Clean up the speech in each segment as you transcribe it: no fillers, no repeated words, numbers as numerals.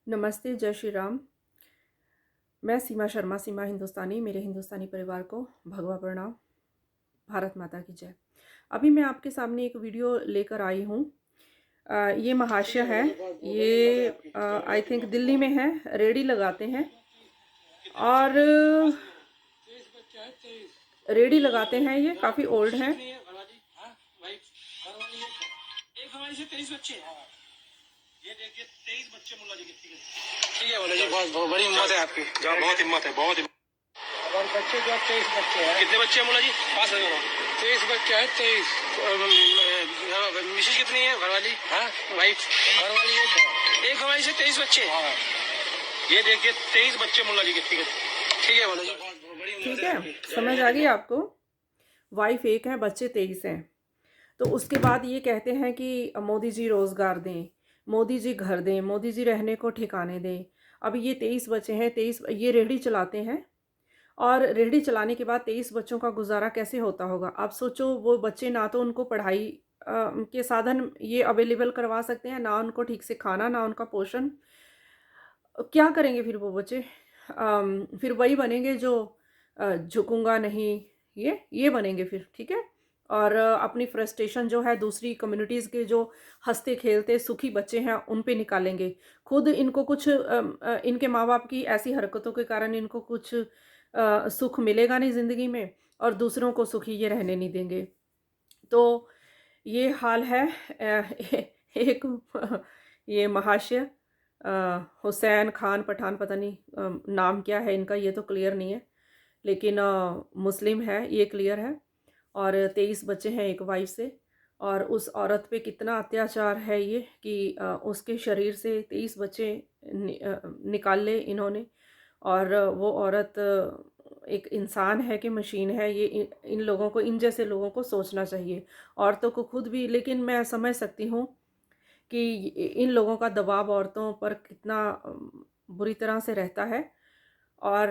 नमस्ते, जय श्री राम। मैं सीमा शर्मा, सीमा हिंदुस्तानी। मेरे हिंदुस्तानी परिवार को भगवा प्रणाम। भारत माता की जय। अभी मैं आपके सामने एक वीडियो लेकर आई हूँ। ये महाशय है। ये आई थिंक दिल्ली में है। रेडी लगाते हैं और रेडी लगाते हैं। ये काफ़ी ओल्ड हैं। ये देखिए 23 बच्चे मुल्ला जी की। ठीक है मुल्ला जी, बहुत बहुत बड़ी हिम्मत है आपकी। बहुत हिम्मत है, बहुत हिम्मत। और बच्चे जो 23 बच्चे हैं। कितने बच्चे हैं मुल्ला जी? पास है 23 बच्चे हैं। 23 मिसेज कितनी है घरवाली? हाँ वाइफ घरवाली एक घरवाली से 23 बच्चे। हाँ ये देखिए 23 बच्चे मुल्ला जी की। ठीक है मुल्ला जी, बहुत बड़ी हिम्मत ठीक है है, आपकी। समझ आ गई आपको। वाइफ एक है, बच्चे 23 हैं। तो उसके बाद ये कहते हैं कि मोदी जी रोज़गार दें, मोदी जी घर दें, मोदी जी रहने को ठिकाने दें। अब ये 23 बच्चे हैं। 23 ये रेहड़ी चलाते हैं और रेहड़ी चलाने के बाद 23 बच्चों का गुजारा कैसे होता होगा। आप सोचो, वो बच्चे ना तो उनको पढ़ाई के साधन ये अवेलेबल करवा सकते हैं, ना उनको ठीक से खाना, ना उनका पोषण। क्या करेंगे फिर वो बच्चे? फिर वही बनेंगे जो झुकूंगा नहीं, ये बनेंगे फिर। ठीक है। और अपनी फ्रस्ट्रेशन जो है दूसरी कम्युनिटीज़ के जो हंसते खेलते सुखी बच्चे हैं उन पे निकालेंगे। खुद इनको कुछ इनके माँ बाप की ऐसी हरकतों के कारण इनको कुछ सुख मिलेगा नहीं ज़िंदगी में, और दूसरों को सुखी ये रहने नहीं देंगे। तो ये हाल है। एक ये महाशय हुसैन खान पठान, पता नहीं नाम क्या है इनका, ये तो क्लियर नहीं है, लेकिन मुस्लिम है, ये क्लियर है। और 23 बच्चे हैं एक वाइफ से। और उस औरत पे कितना अत्याचार है ये कि उसके शरीर से 23 बच्चे निकाल ले इन्होंने। और वो औरत एक इंसान है कि मशीन है? ये इन लोगों को, इन जैसे लोगों को सोचना चाहिए। औरतों को खुद भी, लेकिन मैं समझ सकती हूँ कि इन लोगों का दबाव औरतों पर कितना बुरी तरह से रहता है। और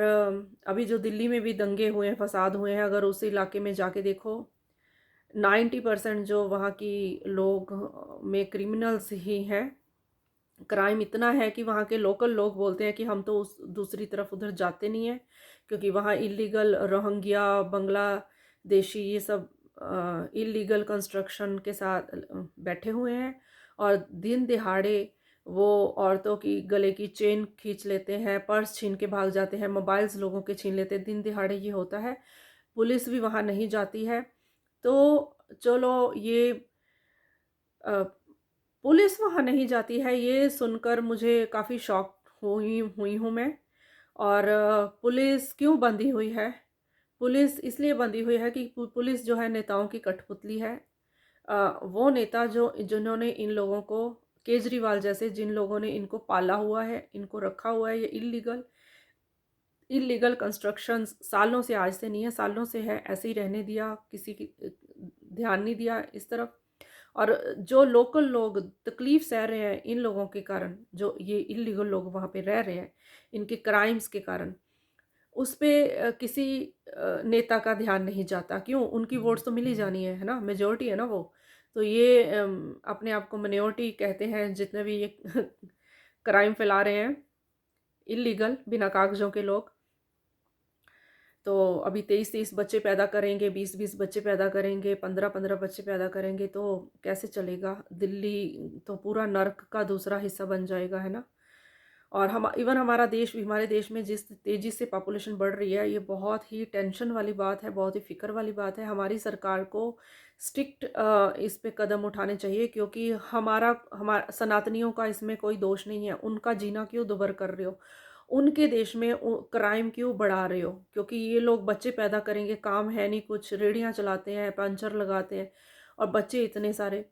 अभी जो दिल्ली में भी दंगे हुए हैं, फसाद हुए हैं, अगर उस इलाके में जाके देखो, 90% जो वहाँ की लोग में क्रिमिनल्स ही हैं। क्राइम इतना है कि वहाँ के लोकल लोग बोलते हैं कि हम तो उस दूसरी तरफ उधर जाते नहीं हैं, क्योंकि वहाँ इलीगल रोहिंग्या, बांग्लादेशी, ये सब इलीगल कंस्ट्रक्शन के साथ बैठे हुए हैं। और दिन दिहाड़े वो औरतों की गले की चेन खींच लेते हैं, पर्स छीन के भाग जाते हैं, मोबाइल्स लोगों के छीन लेते हैं। दिन दिहाड़े ये होता है। पुलिस भी वहाँ नहीं जाती है। तो चलो, ये पुलिस वहाँ नहीं जाती है, ये सुनकर मुझे काफ़ी शॉक हुई हुई हूँ मैं। और पुलिस क्यों बंधी हुई है? पुलिस इसलिए बंधी हुई है कि पुलिस जो है नेताओं की कठपुतली है। वो नेता जो जिन्होंने इन लोगों को, केजरीवाल जैसे जिन लोगों ने इनको पाला हुआ है, इनको रखा हुआ है, ये इलीगल इलीगल कंस्ट्रक्शन सालों से, आज से नहीं है, सालों से है, ऐसे ही रहने दिया, किसी की ध्यान नहीं दिया इस तरफ। और जो लोकल लोग तकलीफ सह रहे हैं इन लोगों के कारण, जो ये इलीगल लोग वहाँ पे रह रहे हैं इनके क्राइम्स के कारण, उस पे किसी नेता का ध्यान नहीं जाता। क्यों? उनकी वोट्स तो मिल ही जानी है ना, मेजोरिटी है ना वो। तो ये अपने आप को मिनॉरिटी कहते हैं जितने भी ये क्राइम फैला रहे हैं, इलीगल बिना कागजों के लोग। तो अभी 23-23 बच्चे पैदा करेंगे, 20-20 बच्चे पैदा करेंगे, 15-15 बच्चे पैदा करेंगे, तो कैसे चलेगा? दिल्ली तो पूरा नर्क का दूसरा हिस्सा बन जाएगा, है ना। और हम इवन हमारा देश भी, हमारे देश में जिस तेज़ी से पॉपुलेशन बढ़ रही है, ये बहुत ही टेंशन वाली बात है, बहुत ही फ़िक्र वाली बात है। हमारी सरकार को स्ट्रिक्ट इस पे कदम उठाने चाहिए, क्योंकि हमारा सनातनियों का इसमें कोई दोष नहीं है। उनका जीना क्यों दुभर कर रहे हो? उनके देश में क्राइम क्यों बढ़ा रहे हो? क्योंकि ये लोग बच्चे पैदा करेंगे, काम है नहीं कुछ, रेहड़ियाँ चलाते हैं, पंचर लगाते हैं, और बच्चे इतने सारे,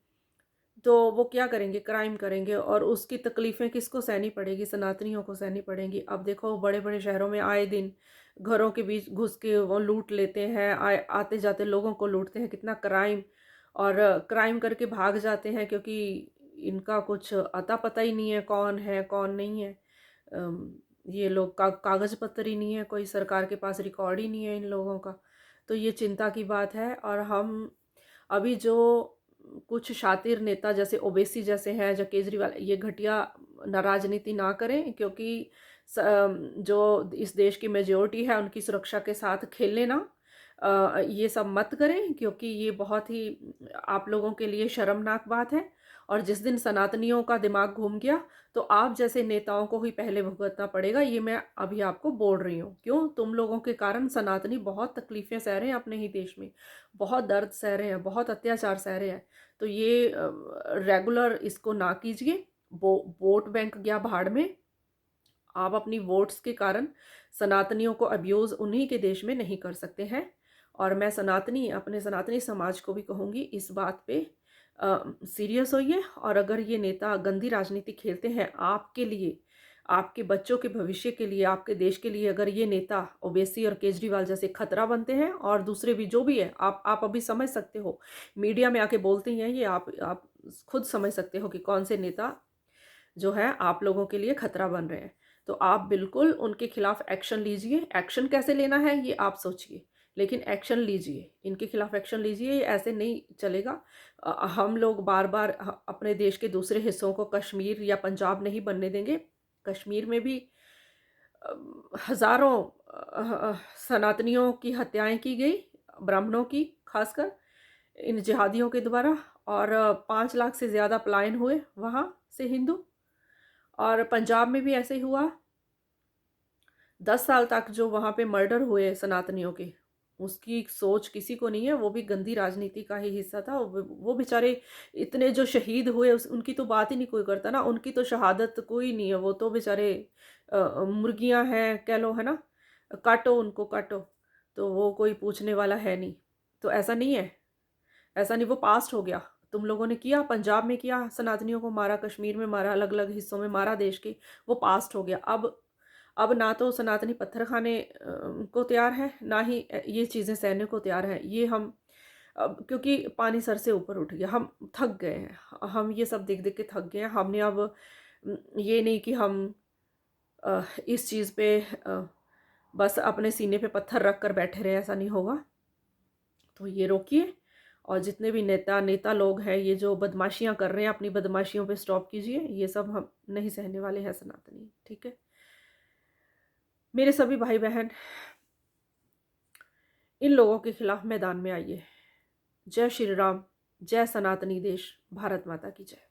तो वो क्या करेंगे? क्राइम करेंगे। और उसकी तकलीफ़ें किसको सहनी पड़ेगी? सनातनियों को सहनी पड़ेंगी। अब देखो, बड़े बड़े शहरों में आए दिन घरों के बीच घुस के वो लूट लेते हैं, आए आते जाते लोगों को लूटते हैं, कितना क्राइम। और क्राइम करके भाग जाते हैं, क्योंकि इनका कुछ अता पता ही नहीं है कौन है कौन नहीं है। ये लोग कागज़ पत्र ही नहीं है, कोई सरकार के पास रिकॉर्ड ही नहीं है इन लोगों का। तो ये चिंता की बात है। और हम अभी जो कुछ शातिर नेता जैसे ओवैसी जैसे हैं, जो केजरीवाल, ये घटिया राजनीति ना करें, क्योंकि जो इस देश की मेजॉरिटी है उनकी सुरक्षा के साथ खेलने ना, ये सब मत करें, क्योंकि ये बहुत ही आप लोगों के लिए शर्मनाक बात है। और जिस दिन सनातनियों का दिमाग घूम गया तो आप जैसे नेताओं को ही पहले भुगतना पड़ेगा। ये मैं अभी आपको बोल रही हूँ। क्यों? तुम लोगों के कारण सनातनी बहुत तकलीफ़ें सह रहे हैं अपने ही देश में, बहुत दर्द सह रहे हैं, बहुत अत्याचार सह रहे हैं। तो ये रेगुलर इसको ना कीजिए। वोट बैंक गया भाड़ में। आप अपनी वोट्स के कारण सनातनियों को अब्यूज़ उन्हीं के देश में नहीं कर सकते हैं। और मैं अपने सनातनी समाज को भी कहूँगी, इस बात पे सीरियस होइए। और अगर ये नेता गंदी राजनीति खेलते हैं आपके लिए, आपके बच्चों के भविष्य के लिए, आपके देश के लिए, अगर ये नेता ओवैसी और केजरीवाल जैसे खतरा बनते हैं, और दूसरे भी जो भी है, आप अभी समझ सकते हो, मीडिया में आके बोलते हैं ये, आप खुद समझ सकते हो कि कौन से नेता जो है आप लोगों के लिए खतरा बन रहे हैं। तो आप बिल्कुल उनके खिलाफ एक्शन लीजिए। एक्शन कैसे लेना है ये आप सोचिए, लेकिन एक्शन लीजिए, इनके खिलाफ एक्शन लीजिए। ये ऐसे नहीं चलेगा। हम लोग बार बार अपने देश के दूसरे हिस्सों को कश्मीर या पंजाब नहीं बनने देंगे। कश्मीर में भी अ, हज़ारों सनातनियों की हत्याएं की गई, ब्राह्मणों की खासकर इन जिहादियों के द्वारा। और 5 लाख से ज़्यादा पलायन हुए वहाँ से हिंदू। और पंजाब में भी ऐसे ही हुआ। 10 साल तक जो वहाँ पे मर्डर हुए सनातनियों के, उसकी सोच किसी को नहीं है। वो भी गंदी राजनीति का ही हिस्सा था। वो बेचारे इतने जो शहीद हुए उनकी तो बात ही नहीं कोई करता ना। उनकी तो शहादत कोई नहीं है। वो तो बेचारे मुर्गियाँ हैं कह लो, है ना, काटो उनको काटो, तो वो कोई पूछने वाला है नहीं। तो ऐसा नहीं है, ऐसा नहीं, वो पास्ट हो गया। तुम लोगों ने किया, पंजाब में किया, सनातनियों को मारा, कश्मीर में मारा, अलग अलग हिस्सों में मारा देश के, वो पास्ट हो गया। अब ना तो सनातनी पत्थर खाने को तैयार है, ना ही ये चीज़ें सहने को तैयार है। ये हम अब, क्योंकि पानी सर से ऊपर उठ गया, हम थक गए हैं। हम ये सब देख देख के थक गए हैं। हमने अब ये नहीं कि हम इस चीज़ पे बस अपने सीने पे पत्थर रख कर बैठे रहे, ऐसा नहीं होगा। तो ये रोकिए। और जितने भी नेता लोग हैं, ये जो बदमाशियां कर रहे हैं, अपनी बदमाशियों पे स्टॉप कीजिए। ये सब हम नहीं सहने वाले हैं सनातनी, ठीक है। मेरे सभी भाई बहन, इन लोगों के खिलाफ मैदान में आइए। जय श्री राम, जय सनातनी देश, भारत माता की जय।